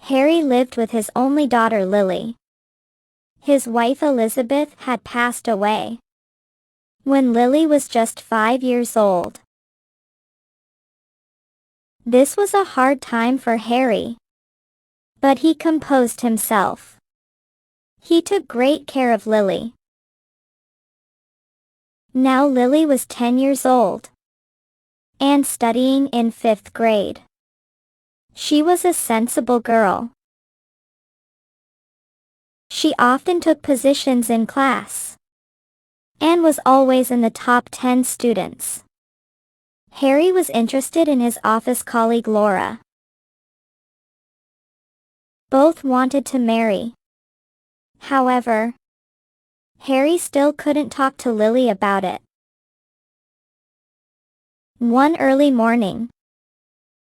Harry lived with his only daughter Lily. His wife Elizabeth had passed away when Lily was just 5 years old. This was a hard time for Harry, but he composed himself. He took great care of Lily. Now Lily was 10 years old and studying in 5th grade. She was a sensible girl. She often took positions in class and was always in the top 10 students. Harry was interested in his office colleague Laura. Both wanted to marry. However, Harry still couldn't talk to Lily about it. One early morning,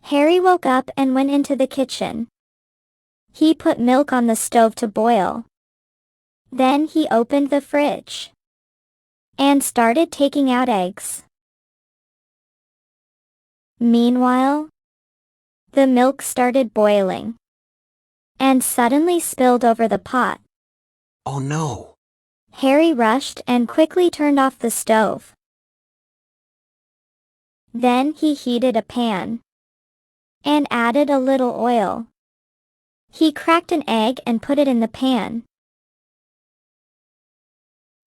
Harry woke up and went into the kitchen. He put milk on the stove to boil. Then he opened the fridge and started taking out eggs. Meanwhile, the milk started boiling and suddenly spilled over the pot. Oh no! Harry rushed and quickly turned off the stove. Then he heated a pan and added a little oil. He cracked an egg and put it in the pan.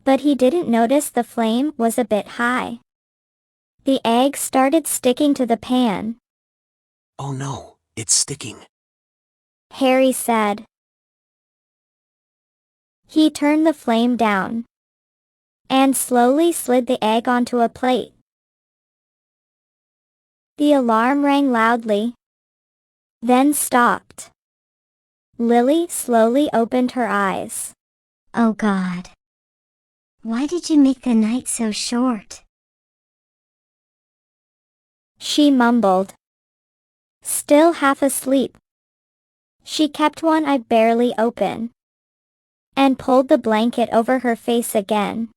But he didn't notice the flame was a bit high. The egg started sticking to the pan. Oh no, it's sticking. Harry said. He turned the flame down and slowly slid the egg onto a plate. The alarm rang loudly, then stopped. Lily slowly opened her eyes. Oh God. Why did you make the night so short? She mumbled. Still half asleep. She kept one eye barely open and pulled the blanket over her face again.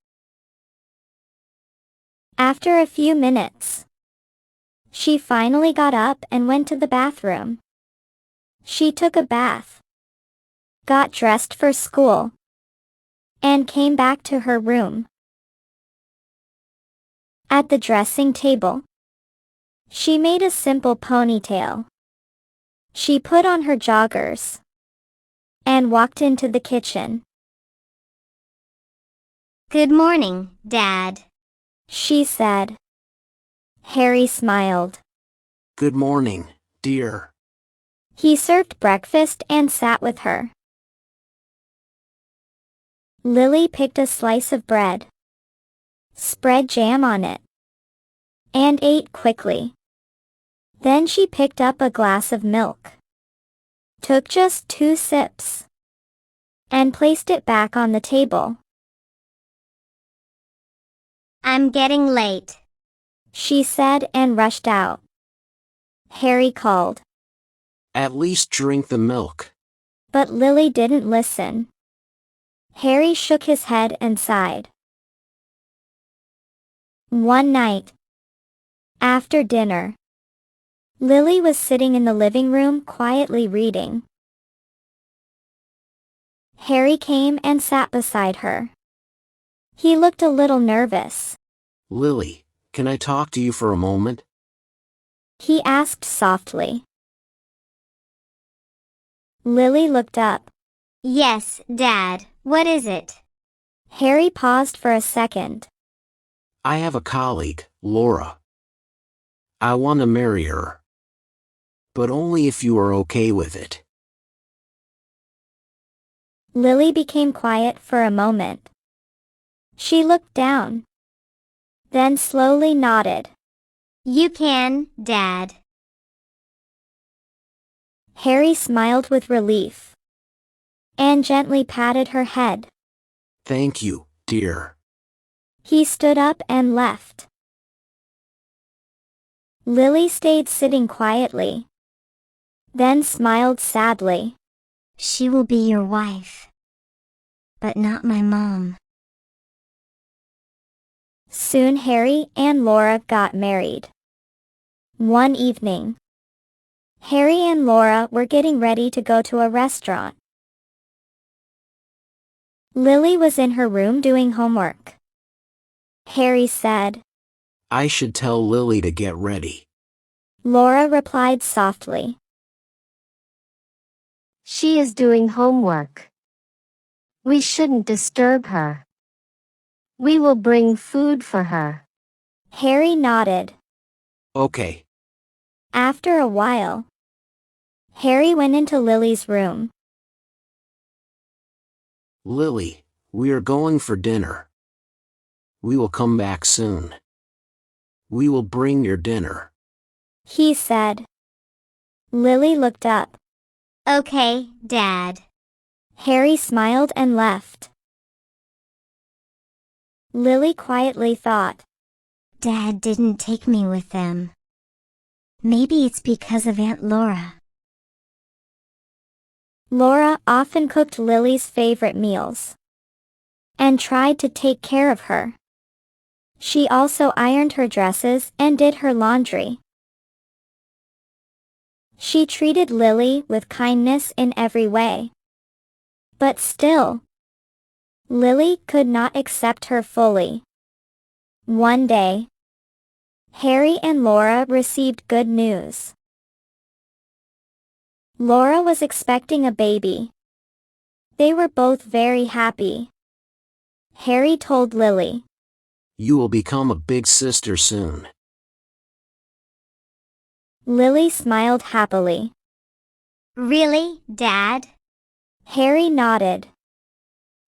After a few minutes, she finally got up and went to the bathroom. She took a bath, got dressed for school, and came back to her room. At the dressing table, she made a simple ponytail. She put on her joggers and walked into the kitchen. Good morning, Dad, she said. Harry smiled. Good morning, dear. He served breakfast and sat with her. Lily picked a slice of bread, spread jam on it, and ate quickly. Then she picked up a glass of milk, took just 2 sips, and placed it back on the table. I'm getting late, she said and rushed out. Harry called. At least drink the milk. But Lily didn't listen. Harry shook his head and sighed. One night, after dinner, Lily was sitting in the living room quietly reading. Harry came and sat beside her. He looked a little nervous. Lily, can I talk to you for a moment? He asked softly. Lily looked up. Yes, Dad, what is it? Harry paused for a second. I have a colleague, Laura. I want to marry her. But only if you are okay with it. Lily became quiet for a moment. She looked down, then slowly nodded. You can, Dad. Harry smiled with relief and gently patted her head. Thank you, dear. He stood up and left. Lily stayed sitting quietly, then smiled sadly. She will be your wife, but not my mom. Soon Harry and Laura got married. One evening, Harry and Laura were getting ready to go to a restaurant. Lily was in her room doing homework. Harry said. I should tell Lily to get ready. Laura replied softly. She is doing homework. We shouldn't disturb her. We will bring food for her. Harry nodded. Okay. After a while, Harry went into Lily's room. Lily, we are going for dinner. We will come back soon. We will bring your dinner. He said. Lily looked up. Okay, Dad. Harry smiled and left. Lily quietly thought. Dad didn't take me with them. Maybe it's because of Aunt Laura. Laura often cooked Lily's favorite meals and tried to take care of her. She also ironed her dresses and did her laundry. She treated Lily with kindness in every way. But still, Lily could not accept her fully. One day, Harry and Laura received good news. Laura was expecting a baby. They were both very happy. Harry told Lily. You will become a big sister soon. Lily smiled happily. Really, Dad? Harry nodded.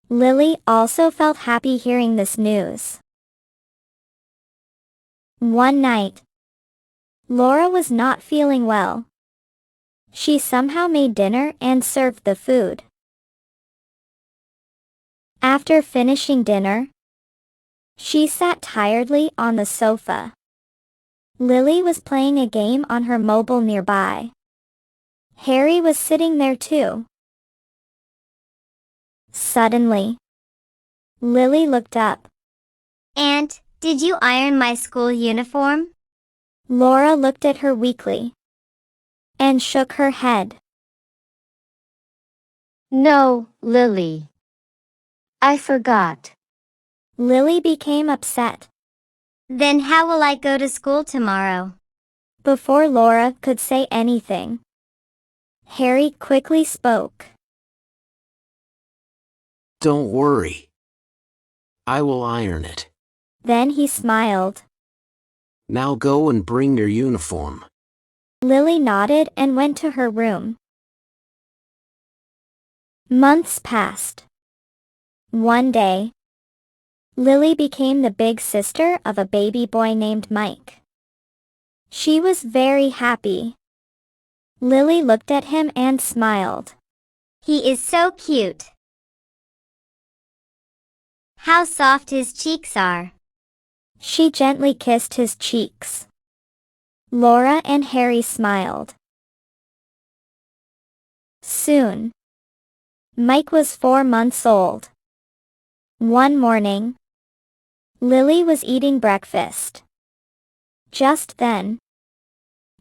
Lily also felt happy hearing this news. One night, Laura was not feeling well. She somehow made dinner and served the food. After finishing dinner, she sat tiredly on the sofa. Lily was playing a game on her mobile nearby. Harry was sitting there too. Suddenly, Lily looked up. Aunt, did you iron my school uniform? Laura looked at her weakly and shook her head. No, Lily. I forgot. Lily became upset. Then how will I go to school tomorrow? Before Laura could say anything, Harry quickly spoke. Don't worry. I will iron it. Then he smiled. Now go and bring your uniform. Lily nodded and went to her room. Months passed. One day, Lily became the big sister of a baby boy named Mike. She was very happy. Lily looked at him and smiled. He is so cute. How soft his cheeks are. She gently kissed his cheeks. Laura and Harry smiled. Soon, Mike was 4 months old. One morning, Lily was eating breakfast. Just then,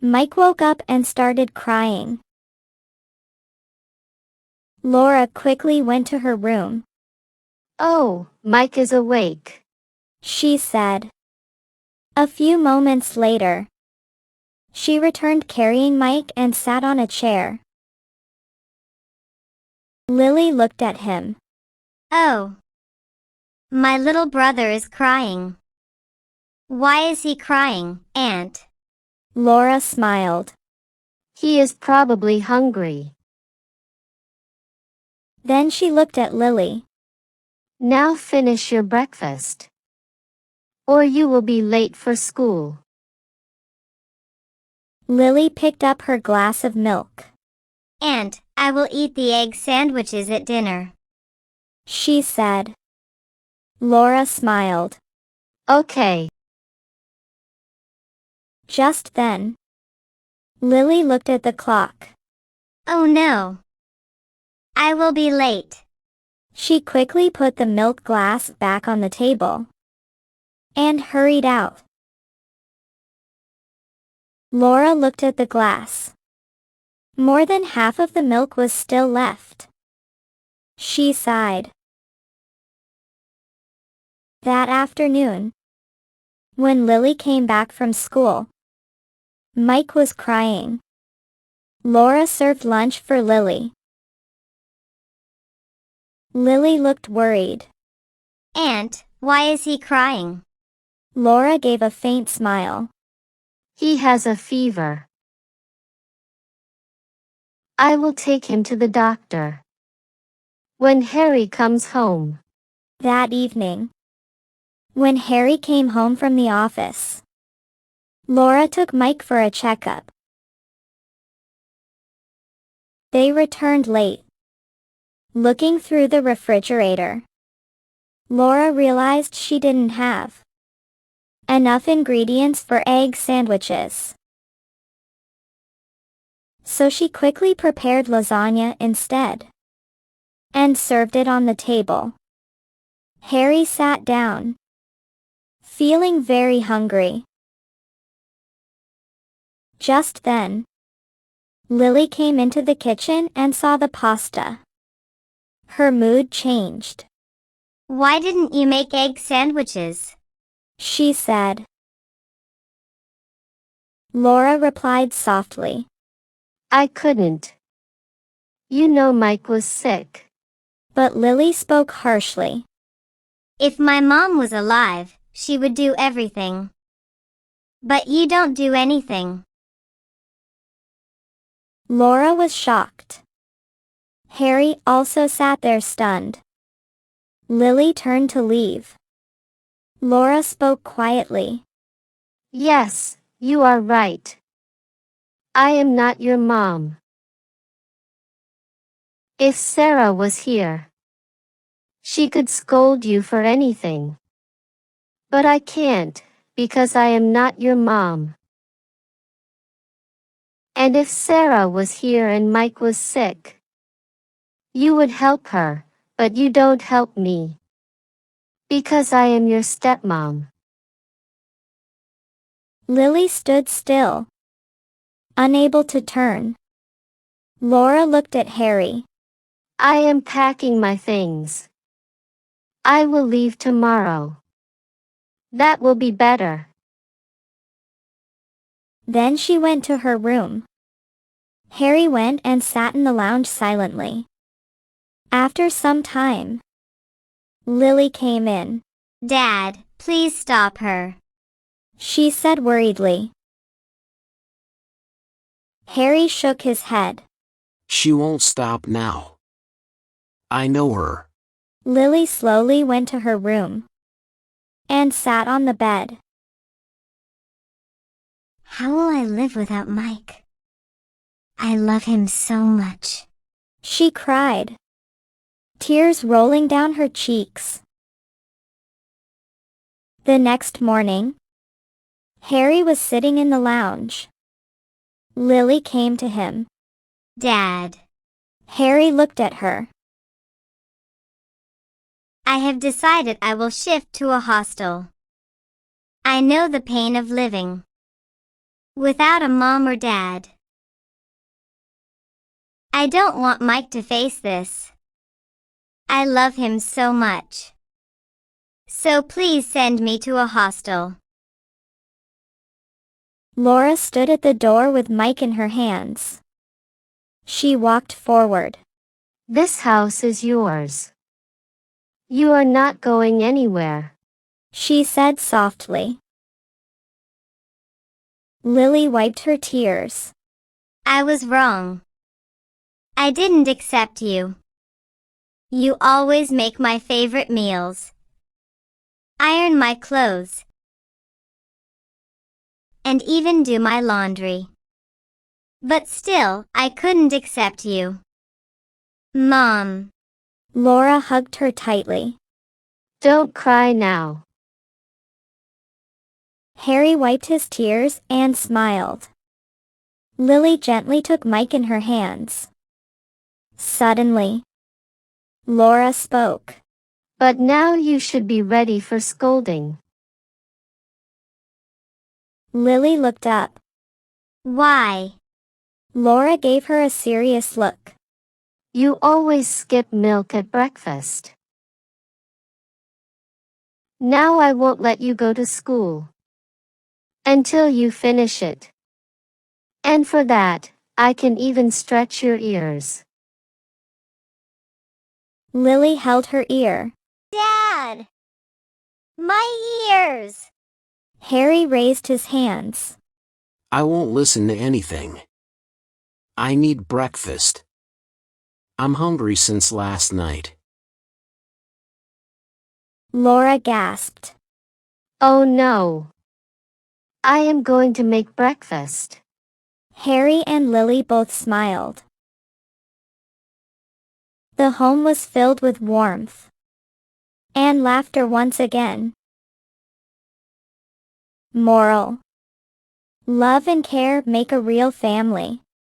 Mike woke up and started crying. Laura quickly went to her room. Oh, Mike is awake. She said. A few moments later, she returned carrying Mike and sat on a chair. Lily looked at him. Oh. My little brother is crying. Why is he crying, Aunt? Laura smiled. He is probably hungry. Then she looked at Lily. Now finish your breakfast. Or you will be late for school. Lily picked up her glass of milk. Aunt, I will eat the egg sandwiches at dinner. She said. Laura smiled. Okay. Just then, Lily looked at the clock. Oh no. I will be late. She quickly put the milk glass back on the table and hurried out. Laura looked at the glass. More than half of the milk was still left. She sighed. That afternoon, when Lily came back from school, Mike was crying. Laura served lunch for Lily. Lily looked worried. Aunt, why is he crying? Laura gave a faint smile. He has a fever. I will take him to the doctor when Harry comes home. That evening, when Harry came home from the office, Laura took Mike for a checkup. They returned late. Looking through the refrigerator, Laura realized she didn't have enough ingredients for egg sandwiches. So she quickly prepared lasagna instead and served it on the table. Harry sat down, feeling very hungry. Just then, Lily came into the kitchen and saw the pasta. Her mood changed. Why didn't you make egg sandwiches? She said. Laura replied softly. I couldn't. You know Mike was sick. But Lily spoke harshly. If my mom was alive, she would do everything. But you don't do anything. Laura was shocked. Harry also sat there stunned. Lily turned to leave. Laura spoke quietly. Yes, you are right. I am not your mom. If Sarah was here, she could scold you for anything. But I can't, because I am not your mom. And if Sarah was here and Mike was sick, you would help her, but you don't help me. Because I am your stepmom. Lily stood still, unable to turn. Laura looked at Harry. I am packing my things. I will leave tomorrow. That will be better. Then she went to her room. Harry went and sat in the lounge silently. After some time, Lily came in. Dad, please stop her. She said worriedly. Harry shook his head. She won't stop now. I know her. Lily slowly went to her room and sat on the bed. How will I live without Mike? I love him so much. She cried, tears rolling down her cheeks. The next morning, Harry was sitting in the lounge. Lily came to him. Dad, Harry looked at her. I have decided I will shift to a hostel. I know the pain of living without a mom or dad. I don't want Mike to face this. I love him so much. So please send me to a hostel. Laura stood at the door with Mike in her hands. She walked forward. This house is yours. You are not going anywhere. She said softly. Lily wiped her tears. I was wrong. I didn't accept you. You always make my favorite meals, iron my clothes, and even do my laundry. But still, I couldn't accept you. Mom. Laura hugged her tightly. Don't cry now. Harry wiped his tears and smiled. Lily gently took Mike in her hands. Suddenly, Laura spoke. But now you should be ready for scolding. Lily looked up. Why? Laura gave her a serious look. You always skip milk at breakfast. Now I won't let you go to school until you finish it. And for that, I can even stretch your ears. Lily held her ear. Dad! My ears! Harry raised his hands. I won't listen to anything. I need breakfast. I'm hungry since last night. Laura gasped. Oh no. I am going to make breakfast. Harry and Lily both smiled. The home was filled with warmth and laughter once again. Moral: love and care make a real family.